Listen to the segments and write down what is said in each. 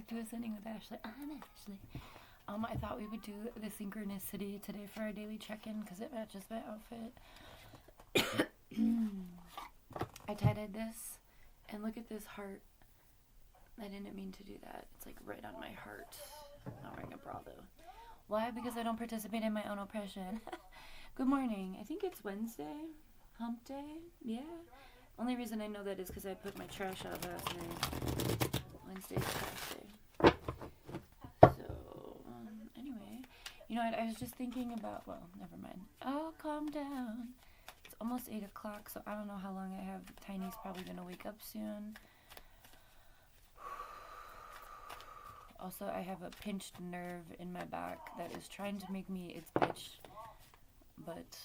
back to Ascending with Ashley. I'm Ashley. I thought we would do the synchronicity today for our daily check-in because it matches my outfit. I tie-dyed this, and look at this heart. I didn't mean to do that. It's like right on my heart. I'm not wearing a bra though. Why? Because I don't participate in my own oppression. Good morning. I think it's Wednesday. Hump day? Yeah. Only reason I know that is because I put my trash out last night. Wednesday's trash day. So, anyway. You know what? I was just thinking about, well, never mind. Oh, calm down. It's almost 8 o'clock, so I don't know how long I have. Tiny's probably going to wake up soon. Also, I have a pinched nerve in my back that is trying to make me its bitch, but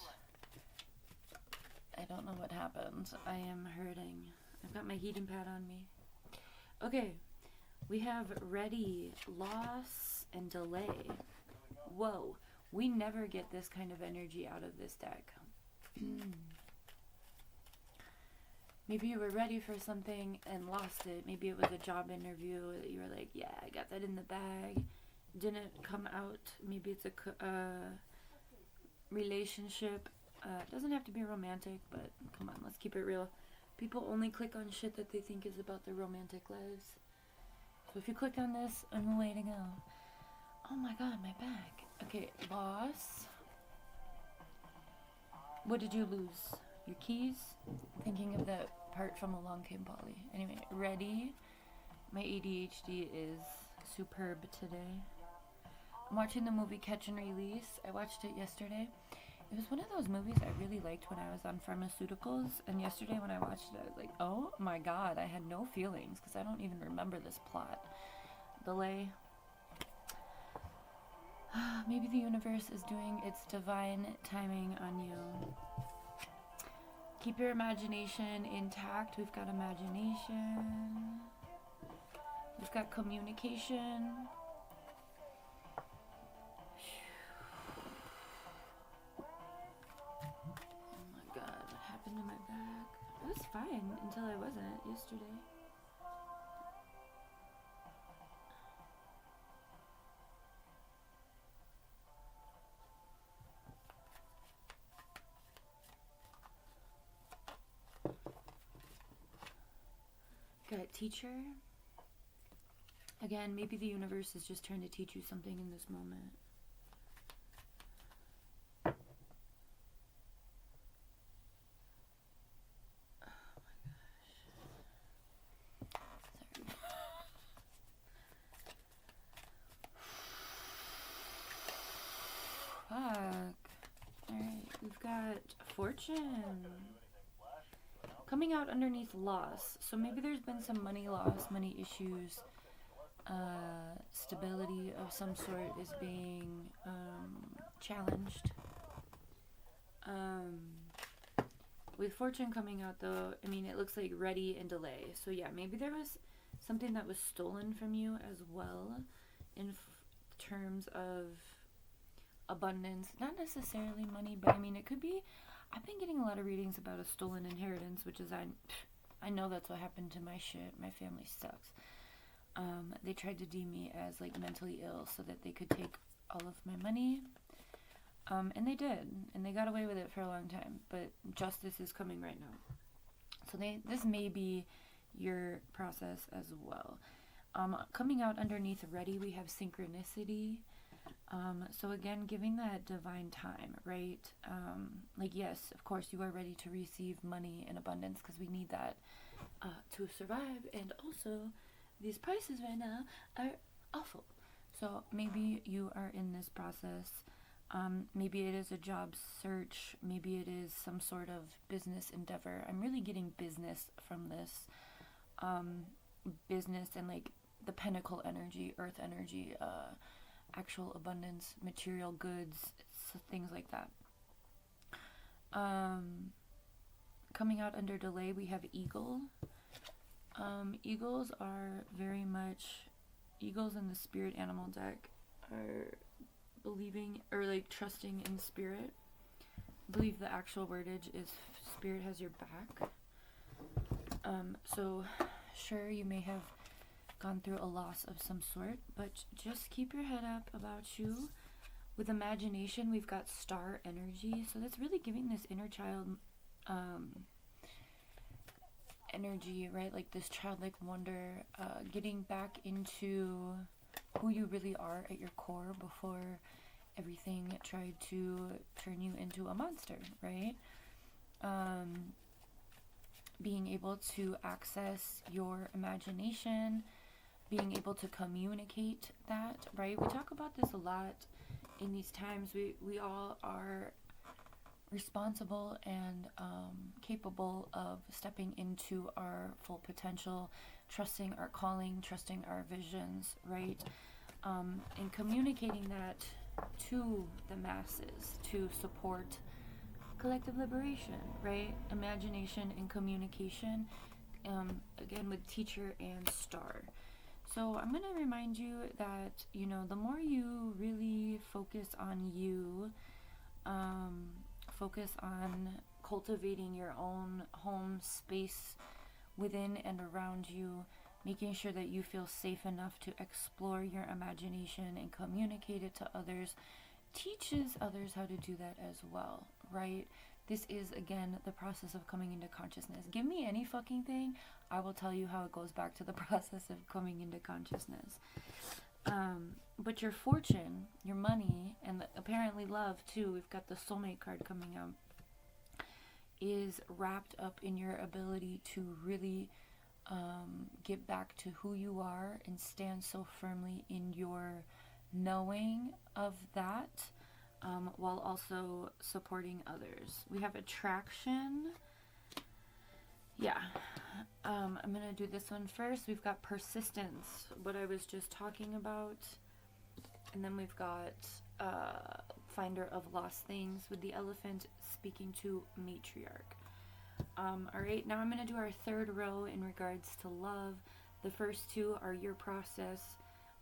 I don't know what happened. I am hurting. I've got my heating pad on me. Okay, we have ready, loss, and delay. Whoa, we never get this kind of energy out of this deck. Maybe you were ready for something and lost it. Maybe it was a job interview that you were like, yeah, I got that in the bag. Didn't come out. Maybe it's a relationship. It doesn't have to be romantic, but come on, let's keep it real. People only click on shit that they think is about their romantic lives. So if you clicked on this, I'm way to go. Oh my god, my back. Okay, loss. What did you lose? Your keys? Thinking of that part from Along Came Polly. Anyway, ready. My ADHD is superb today. I'm watching the movie Catch and Release. I watched it yesterday. It was one of those movies I really liked when I was on pharmaceuticals. And yesterday when I watched it, I was like, oh my god, I had no feelings because I don't even remember this plot. Delay. Maybe the universe is doing its divine timing on you. Keep your imagination intact. We've got imagination. We've got communication. Oh my god, what happened to my back? It was fine until I wasn't yesterday. Got teacher. Again, maybe the universe is just trying to teach you something in this moment. Oh my gosh. Sorry. Fuck. Alright, we've got fortune. Coming out underneath loss. So maybe there's been some money loss, money issues. Stability of some sort is being challenged. With fortune coming out though, I mean, it looks like ready and delay. So yeah, maybe there was something that was stolen from you as well in terms of abundance. Not necessarily money, but I mean, it could be. I've been getting a lot of readings about a stolen inheritance, which is, I know that's what happened to my shit. My family sucks. They tried to deem me as, like, mentally ill so that they could take all of my money. And they did. And they got away with it for a long time. But justice is coming right now. So this may be your process as well. Coming out underneath ready, we have synchronicity. So again, giving that divine time, right? Like, yes, of course, you are ready to receive money in abundance because we need that to survive. And also, these prices right now are awful. So maybe you are in this process. Maybe it is a job search. Maybe it is some sort of business endeavor. I'm really getting business from this. Business and like the pentacle energy, earth energy, actual abundance, material goods, things like that. Coming out under delay, we have eagle. Eagles are very much, eagles in the spirit animal deck are believing or like trusting in spirit. I believe the actual wordage is spirit has your back. So sure, you may have gone through a loss of some sort, but just keep your head up about you. With imagination, we've got star energy, so that's really giving this inner child energy, right? Like this childlike wonder, getting back into who you really are at your core before everything tried to turn you into a monster, right? Being able to access your imagination, being able to communicate that, right? We talk about this a lot in these times. We all are responsible and capable of stepping into our full potential, trusting our calling, trusting our visions, right? And communicating that to the masses to support collective liberation, right? Imagination and communication, again with teacher and star. So I'm going to remind you that, you know, the more you really focus on you, focus on cultivating your own home space within and around you, making sure that you feel safe enough to explore your imagination and communicate it to others, teaches others how to do that as well, right? This is, again, the process of coming into consciousness. Give me any fucking thing, I will tell you how it goes back to the process of coming into consciousness. But your fortune, your money, and apparently love too, we've got the soulmate card coming out, is wrapped up in your ability to really get back to who you are and stand so firmly in your knowing of that, while also supporting others. We have attraction. Yeah. I'm going to do this one first. We've got persistence, what I was just talking about. And then we've got finder of lost things, with the elephant speaking to matriarch. Alright, now I'm going to do our third row in regards to love. The first two are your process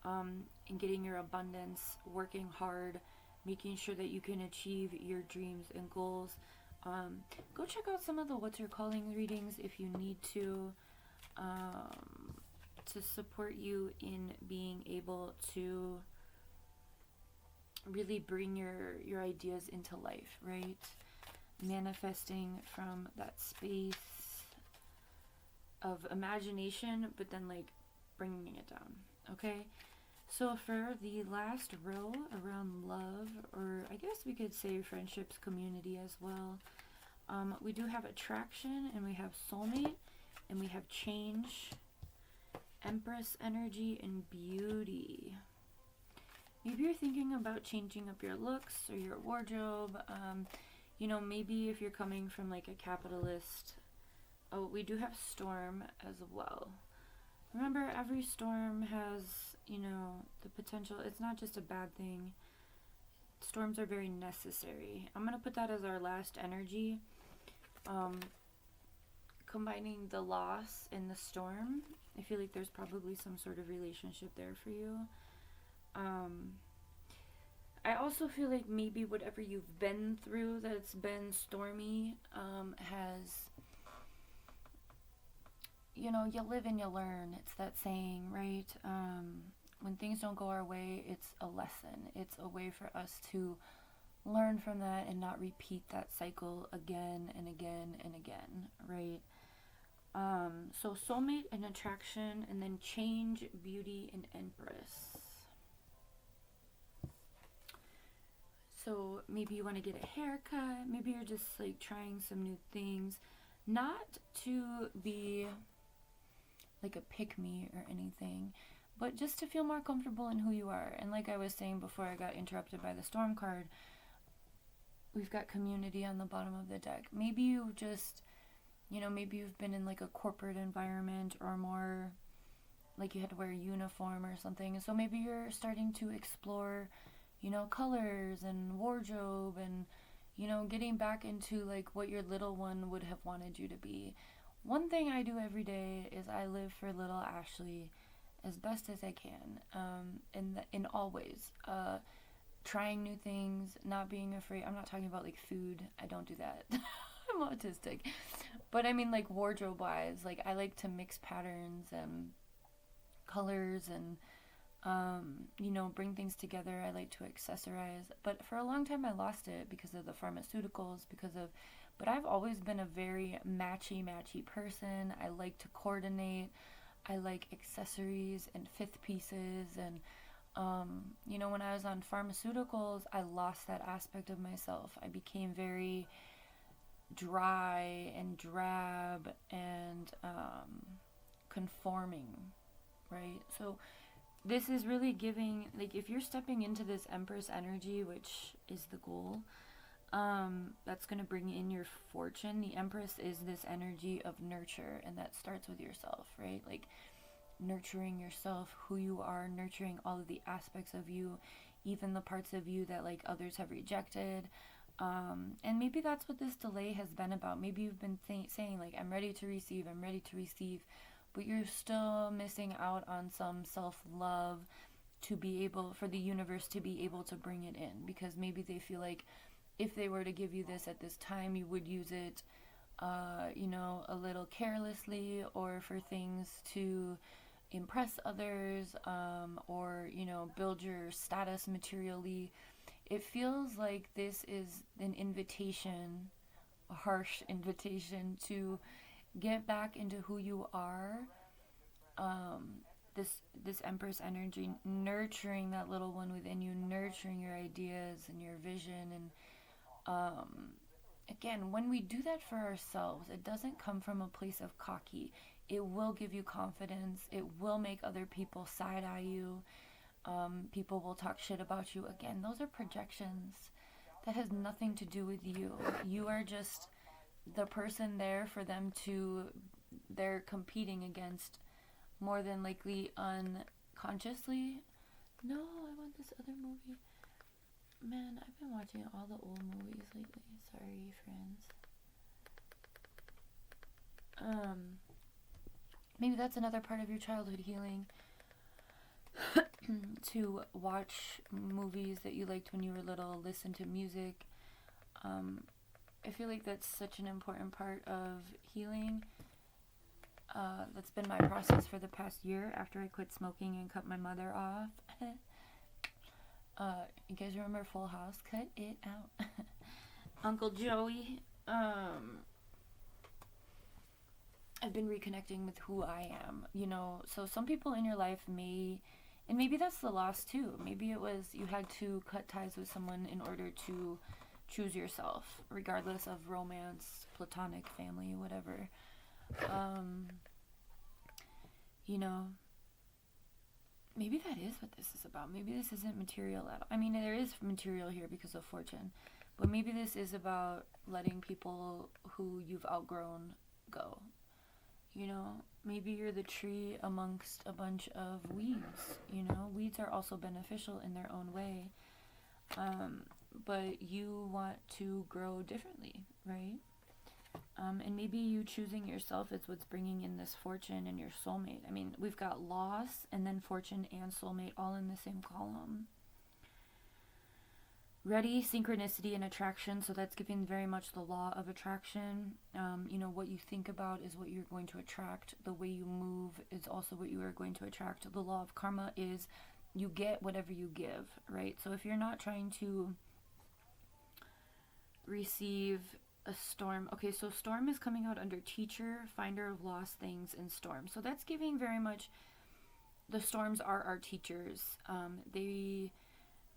in getting your abundance, working hard, making sure that you can achieve your dreams and goals. Go check out some of the What's Your Calling readings if you need to support you in being able to really bring your ideas into life, right? Manifesting from that space of imagination, but then like bringing it down, okay? So for the last row around love, or I guess we could say friendships, community as well, we do have attraction, and we have soulmate, and we have change, empress energy, and beauty. Maybe you're thinking about changing up your looks or your wardrobe. You know, maybe if you're coming from like a capitalist. Oh, we do have storm as well. Remember, every storm has, you know, the potential. It's not just a bad thing. Storms are very necessary. I'm going to put that as our last energy. Combining the loss and the storm, I feel like there's probably some sort of relationship there for you. I also feel like maybe whatever you've been through that's been stormy has, you know, you live and you learn. It's that saying, right? When things don't go our way, it's a lesson. It's a way for us to learn from that and not repeat that cycle again and again and again, right? So soulmate and attraction, and then change, beauty, and empress. So maybe you want to get a haircut. Maybe you're just like trying some new things. Not to be like a pick-me or anything, but just to feel more comfortable in who you are. And like I was saying before I got interrupted by the storm card, we've got community on the bottom of the deck. Maybe you just, you know, maybe you've been in like a corporate environment, or more like you had to wear a uniform or something. So maybe you're starting to explore, you know, colors and wardrobe, and, you know, getting back into like what your little one would have wanted you to be. One thing I do every day is I live for little Ashley as best as I can, in all ways. Trying new things, not being afraid. I'm not talking about like food. I don't do that. I'm autistic. But I mean like wardrobe wise, like I like to mix patterns and colors and bring things together. I like to accessorize. But for a long time I lost it because of the pharmaceuticals, but I've always been a very matchy person. I like to coordinate. I like accessories and fifth pieces. And, when I was on pharmaceuticals, I lost that aspect of myself. I became very dry and drab and conforming, right? So this is really giving, like, if you're stepping into this Empress energy, which is the goal, that's going to bring in your fortune. The Empress is this energy of nurture, and that starts with yourself, right? Like, nurturing yourself, who you are, nurturing all of the aspects of you, even the parts of you that, like, others have rejected. And maybe that's what this delay has been about. Maybe you've been saying, like, I'm ready to receive, but you're still missing out on some self-love for the universe to be able to bring it in, because maybe they feel like if they were to give you this at this time, you would use it, a little carelessly, or for things to impress others, or, build your status materially. It feels like this is an invitation, a harsh invitation to get back into who you are. This Empress energy, nurturing that little one within you, nurturing your ideas and your vision. And again, when we do that for ourselves, it doesn't come from a place of cocky. It will give you confidence. It will make other people side-eye you. People will talk shit about you. Again, those are projections. That has nothing to do with you. You are just the person there for them they're competing against, more than likely unconsciously. No, I want this other movie. Man, I've been watching all the old movies lately. Sorry, friends. Maybe that's another part of your childhood healing. To watch movies that you liked when you were little, listen to music. I feel like that's such an important part of healing. That's been my process for the past year after I quit smoking and cut my mother off. You guys remember Full House? Cut it out. Uncle Joey. I've been reconnecting with who I am, so some people in your life and maybe that's the loss too. Maybe it was you had to cut ties with someone in order to choose yourself, regardless of romance, platonic, family, whatever. Maybe that is what this is about. Maybe this isn't material at all. I mean, there is material here because of fortune, but maybe this is about letting people who you've outgrown go. Maybe you're the tree amongst a bunch of weeds. Weeds are also beneficial in their own way, but you want to grow differently, right? And maybe you choosing yourself is what's bringing in this fortune and your soulmate. I mean, we've got loss and then fortune and soulmate all in the same column. Ready, synchronicity, and attraction. So that's giving very much the law of attraction. What you think about is what you're going to attract. The way you move is also what you are going to attract. The law of karma is you get whatever you give, right? So if you're not trying to receive a storm. Okay, so storm is coming out under teacher, finder of lost things, and storm. So that's giving very much the storms are our teachers. They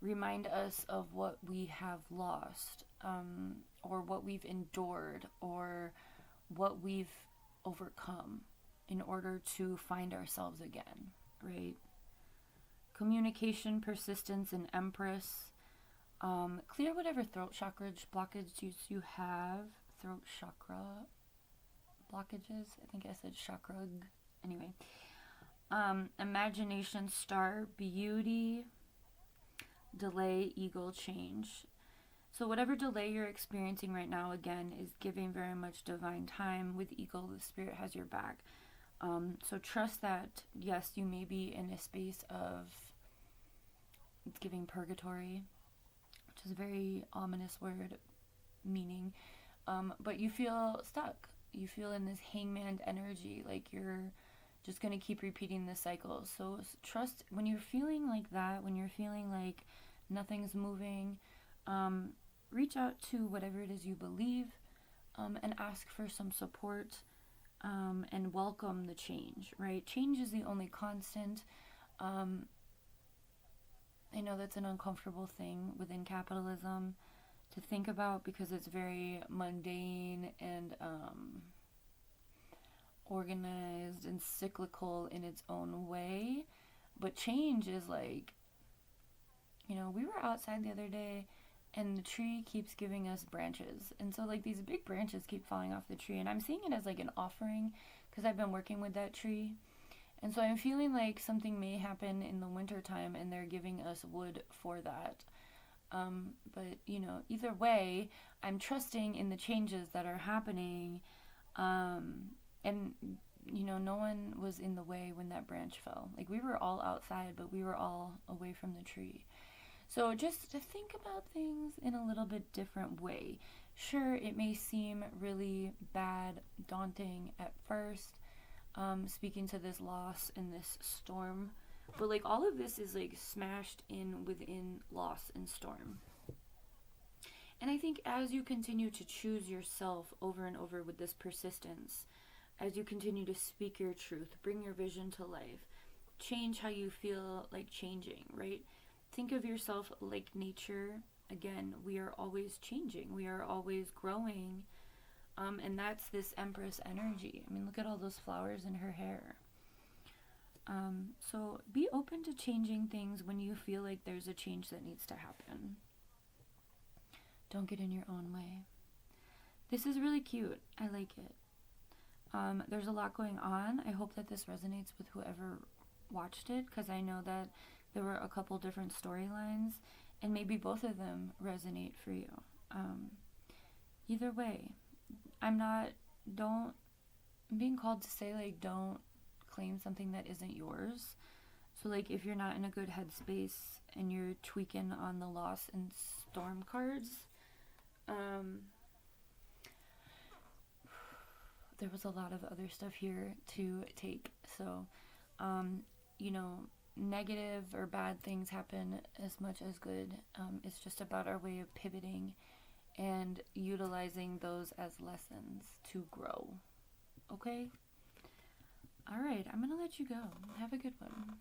remind us of what we have lost, or what we've endured, or what we've overcome in order to find ourselves again, right? Communication, persistence, and Empress. Clear whatever throat chakra blockages you have. Throat chakra blockages. I think I said chakra. Anyway. Imagination, star, beauty, delay, eagle, change. So whatever delay you're experiencing right now, again, is giving very much divine time. With eagle, the spirit has your back. So trust that, yes, you may be in a space of, it's giving purgatory, which is a very ominous word meaning, but you feel stuck. You feel in this hangman energy, like you're just going to keep repeating this cycle. So trust when you're feeling like that, when you're feeling like nothing's moving, reach out to whatever it is you believe, and ask for some support, and welcome the change, right? Change is the only constant. I know that's an uncomfortable thing within capitalism to think about because it's very mundane and organized and cyclical in its own way. But change is like, we were outside the other day and the tree keeps giving us branches. And so, like, these big branches keep falling off the tree. And I'm seeing it as like an offering because I've been working with that tree. And so I'm feeling like something may happen in the winter time and they're giving us wood for that. But, either way, I'm trusting in the changes that are happening. And, no one was in the way when that branch fell. Like, we were all outside, but we were all away from the tree. So just to think about things in a little bit different way. Sure, it may seem really bad, daunting at first, speaking to this loss and this storm, but like all of this is like smashed in within loss and storm. And I think as you continue to choose yourself over and over with this persistence, as you continue to speak your truth, bring your vision to life, change how you feel like changing, right? Think of yourself like nature. Again, we are always changing, we are always growing. And that's this Empress energy. I mean, look at all those flowers in her hair. So be open to changing things when you feel like there's a change that needs to happen. Don't get in your own way. This is really cute. I like it. There's a lot going on. I hope that this resonates with whoever watched it, because I know that there were a couple different storylines, and maybe both of them resonate for you. Either way, I'm being called to say, like, don't claim something that isn't yours. So, like, if you're not in a good headspace and you're tweaking on the loss and storm cards, there was a lot of other stuff here to take. So, negative or bad things happen as much as good. It's just about our way of pivoting and utilizing those as lessons to grow. Okay? All right, I'm going to let you go. Have a good one.